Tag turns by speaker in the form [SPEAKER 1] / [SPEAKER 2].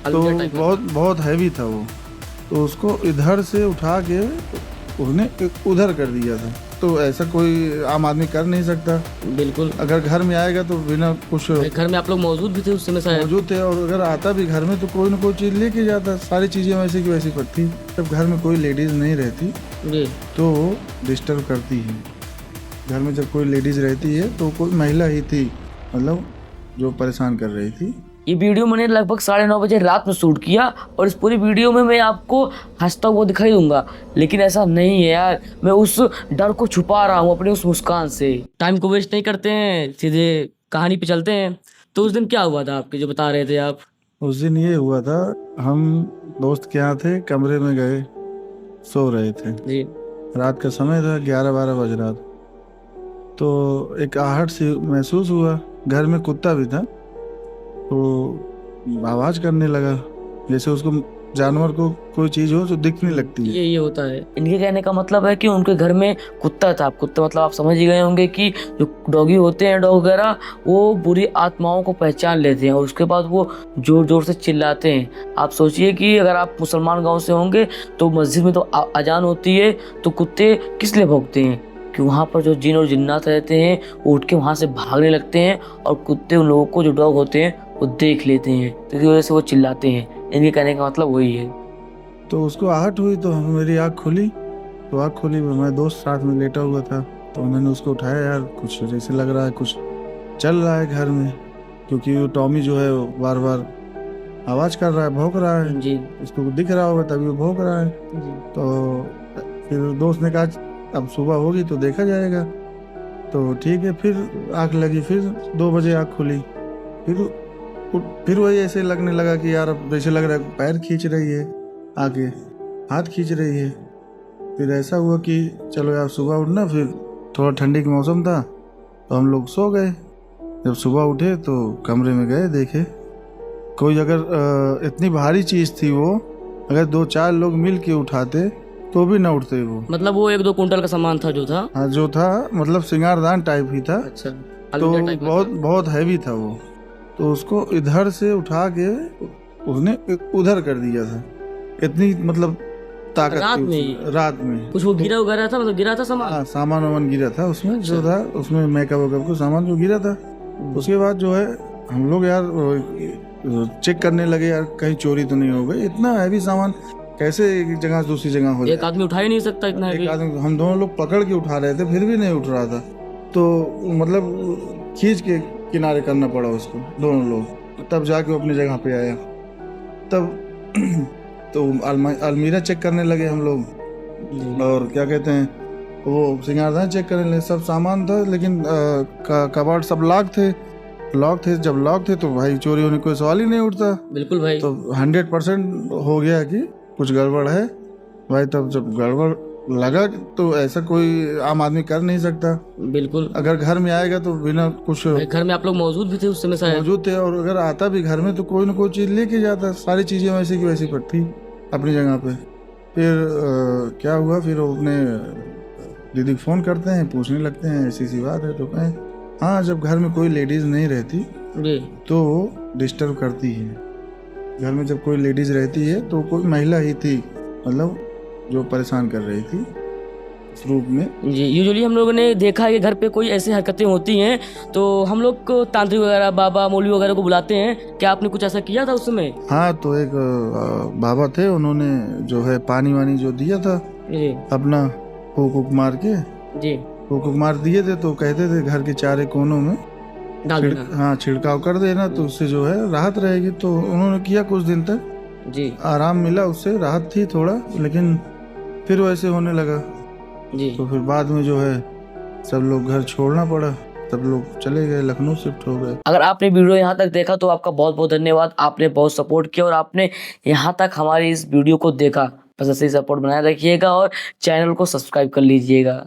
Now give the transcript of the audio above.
[SPEAKER 1] तो
[SPEAKER 2] अलमिया टाइप में
[SPEAKER 1] बहुत बहुत हैवी था वो। तो उसको इधर से उठा के उसने उधर कर दिया था। तो ऐसा कोई आम आदमी कर नहीं सकता।
[SPEAKER 2] था। बिल्कुल
[SPEAKER 1] अगर घर में आएगा तो बिना कुछ
[SPEAKER 2] भाई, घर में आप लोग मौजूद भी थे उस समय शायद।
[SPEAKER 1] मौजूद थे, और अगर आता भी घर में तो कोई ना कोई चीज़ लेके जाता। सारी चीज़ें वैसे की वैसी पड़ती। जब घर में कोई लेडीज़ नहीं रहती
[SPEAKER 2] जी
[SPEAKER 1] तो डिस्टर्ब करती है। घर में जब कोई लेडीज़ रहती है तो कोई महिला ही थी, मतलब जो परेशान कर रही थी।
[SPEAKER 2] ये वीडियो मैंने लगभग 9:30 बजे रात में शूट किया और इस पूरी वीडियो में मैं आपको हंसता हुआ दिखाई दूंगा, लेकिन ऐसा नहीं है यार। मैं उस डर को छुपा रहा हूँ अपनी उस मुस्कान से। टाइम को वेस्ट नहीं करते हैं, सीधे कहानी पे चलते हैं। तो उस दिन क्या हुआ था आपके, जो बता रहे थे आप?
[SPEAKER 1] उस दिन ये हुआ था, हम दोस्त के यहाँ थे, कमरे में गए, सो रहे थे।
[SPEAKER 2] जी
[SPEAKER 1] रात का समय था, 11-12 बज रहा था। तो एक आहट सी महसूस हुआ। घर में कुत्ता भी था, तो आवाज़ करने लगा, जैसे उसको जानवर को कोई चीज़ हो जो दिखने लगती है।
[SPEAKER 2] ये होता है। इनके कहने का मतलब है कि उनके घर में कुत्ता था। कुत्ता मतलब आप समझ ही गए होंगे कि जो डॉगी होते हैं, डॉग वगैरह, वो बुरी आत्माओं को पहचान लेते हैं और उसके बाद वो जोर जोर से चिल्लाते हैं। आप सोचिए कि अगर आप मुसलमान गांव से होंगे तो मस्जिद में तो अजान होती है, तो कुत्ते किस लिए भौंकते हैं? कि वहाँ पर जो जिन और जिन्नात रहते हैं वो उठ के वहाँ से भागने लगते हैं और कुत्ते उन लोगों को, जो डॉग होते हैं, वो देख लेते हैं, तो इसी वजह से वो चिल्लाते हैं। इनके कहने का मतलब वही है।
[SPEAKER 1] तो उसको आहट हुई तो मेरी आँख खुली। तो आँख खुली, मैं दोस्त साथ में लेटा हुआ था, तो मैंने उसको उठाया। यार कुछ जैसे लग रहा है कुछ चल रहा है घर में, क्योंकि वो टॉमी जो है वो बार बार आवाज़ कर रहा है, भौंक रहा है।
[SPEAKER 2] जी
[SPEAKER 1] उसको दिख रहा होगा तभी वो भौंक रहा है।
[SPEAKER 2] जी
[SPEAKER 1] तो फिर दोस्त ने कहा अब सुबह होगी तो देखा जाएगा। तो ठीक है, फिर आँख लगी, फिर 2 बजे आँख खुली। फिर वही ऐसे लगने लगा कि यार अब जैसे लग रहा है पैर खींच रही है, आगे हाथ खींच रही है। फिर ऐसा हुआ कि चलो यार सुबह उठना। फिर थोड़ा ठंडी का मौसम था तो हम लोग सो गए। जब सुबह उठे तो कमरे में गए, देखे कोई, अगर इतनी भारी चीज़ थी वो, अगर 2-4 लोग मिल के उठाते तो भी ना उठते वो।
[SPEAKER 2] मतलब वो 1-2 कुंटल का सामान था जो था।
[SPEAKER 1] हाँ, जो था मतलब श्रृंगारदान टाइप ही था।
[SPEAKER 2] अच्छा,
[SPEAKER 1] तो
[SPEAKER 2] अलमीरा टाइप में
[SPEAKER 1] बहुत
[SPEAKER 2] था।
[SPEAKER 1] बहुत हैवी था वो। तो उसको इधर से उठा के उसने उधर कर दिया था। इतनी मतलब ताकत
[SPEAKER 2] रात
[SPEAKER 1] थी
[SPEAKER 2] में
[SPEAKER 1] उसमें,
[SPEAKER 2] ही?
[SPEAKER 1] रात में।
[SPEAKER 2] कुछ वो गिरा वगैरह था, मतलब गिरा था सामान?
[SPEAKER 1] हाँ, सामान वामान गिरा था उसमें। जो
[SPEAKER 2] अच्छा।
[SPEAKER 1] था उसमें मेकअप वेकअप को सामान जो गिरा था। उसके बाद जो है हम लोग यार चेक करने लगे, यार कहीं चोरी तो नहीं हो गई। इतना हैवी सामान कैसे एक जगह से दूसरी जगह हो
[SPEAKER 2] एक
[SPEAKER 1] जाए।
[SPEAKER 2] आदमी उठा ही नहीं सकता इतना
[SPEAKER 1] एक
[SPEAKER 2] हैवी।
[SPEAKER 1] आदमी, हम दोनों लोग पकड़ के उठा रहे थे फिर भी नहीं उठ रहा था। तो मतलब खींच के किनारे करना पड़ा उसको, दोनों लोग, तब जाके वो अपनी जगह पे आया। तब तो अलमीरा चेक करने लगे हम लोग, और क्या कहते हैं वो सिंगारदान चेक करने लगे। सब सामान था, लेकिन कबाड़ सब लॉक थे। जब लॉक थे तो भाई चोरी होने कोई सवाल ही नहीं उठता।
[SPEAKER 2] बिल्कुल भाई।
[SPEAKER 1] तो 100% हो गया कि कुछ गड़बड़ है भाई। तब जब गड़बड़ लगा तो ऐसा कोई आम आदमी कर नहीं सकता।
[SPEAKER 2] बिल्कुल
[SPEAKER 1] अगर घर में आएगा तो बिना कुछ
[SPEAKER 2] भाई, घर में आप लोग मौजूद भी थे उस समय शायद।
[SPEAKER 1] मौजूद थे, और अगर आता भी घर में तो कोई ना कोई चीज़ लेके जाता। सारी चीज़ें वैसे की वैसी पड़ती अपनी जगह पे। फिर क्या हुआ, फिर वो अपने दीदी को फ़ोन करते हैं, पूछने लगते हैं ऐसी सी बात है। तो कहें हाँ, जब घर में कोई लेडीज़ नहीं रहती
[SPEAKER 2] जी
[SPEAKER 1] तो डिस्टर्ब करती है। घर में जब कोई लेडीज़ रहती है तो कोई महिला ही थी, मतलब जो परेशान कर रही थी इस रूप में।
[SPEAKER 2] जी, यूजुअली हम लोगों ने देखा है कि घर पे कोई ऐसी हरकतें होती हैं तो हम लोग को तांत्रिक वगैरह, बाबा मौलवी वगैरह को बुलाते हैं। क्या आपने कुछ ऐसा किया था उस समय?
[SPEAKER 1] हाँ, तो एक बाबा थे, उन्होंने जो है पानी वानी जो दिया था
[SPEAKER 2] जी
[SPEAKER 1] अपना, फूक मार के,
[SPEAKER 2] जी
[SPEAKER 1] फूक मार दिए थे। तो कहते थे घर के चारे कोनों में
[SPEAKER 2] डाल देना।
[SPEAKER 1] हाँ छिड़काव कर देना, तो उससे जो है राहत रहेगी। तो उन्होंने किया, कुछ दिन तक
[SPEAKER 2] जी
[SPEAKER 1] आराम मिला, उससे राहत थी थोड़ा, लेकिन फिर वैसे होने लगा।
[SPEAKER 2] जी
[SPEAKER 1] तो फिर बाद में जो है सब लोग घर छोड़ना पड़ा, सब लोग चले गए, लखनऊ शिफ्ट हो गए।
[SPEAKER 2] अगर आपने वीडियो यहाँ तक देखा तो आपका बहुत बहुत धन्यवाद। आपने बहुत सपोर्ट किया और आपने यहाँ तक हमारी इस वीडियो को देखा। बस ऐसे ही सपोर्ट बनाए रखिएगा और चैनल को सब्सक्राइब कर लीजिएगा।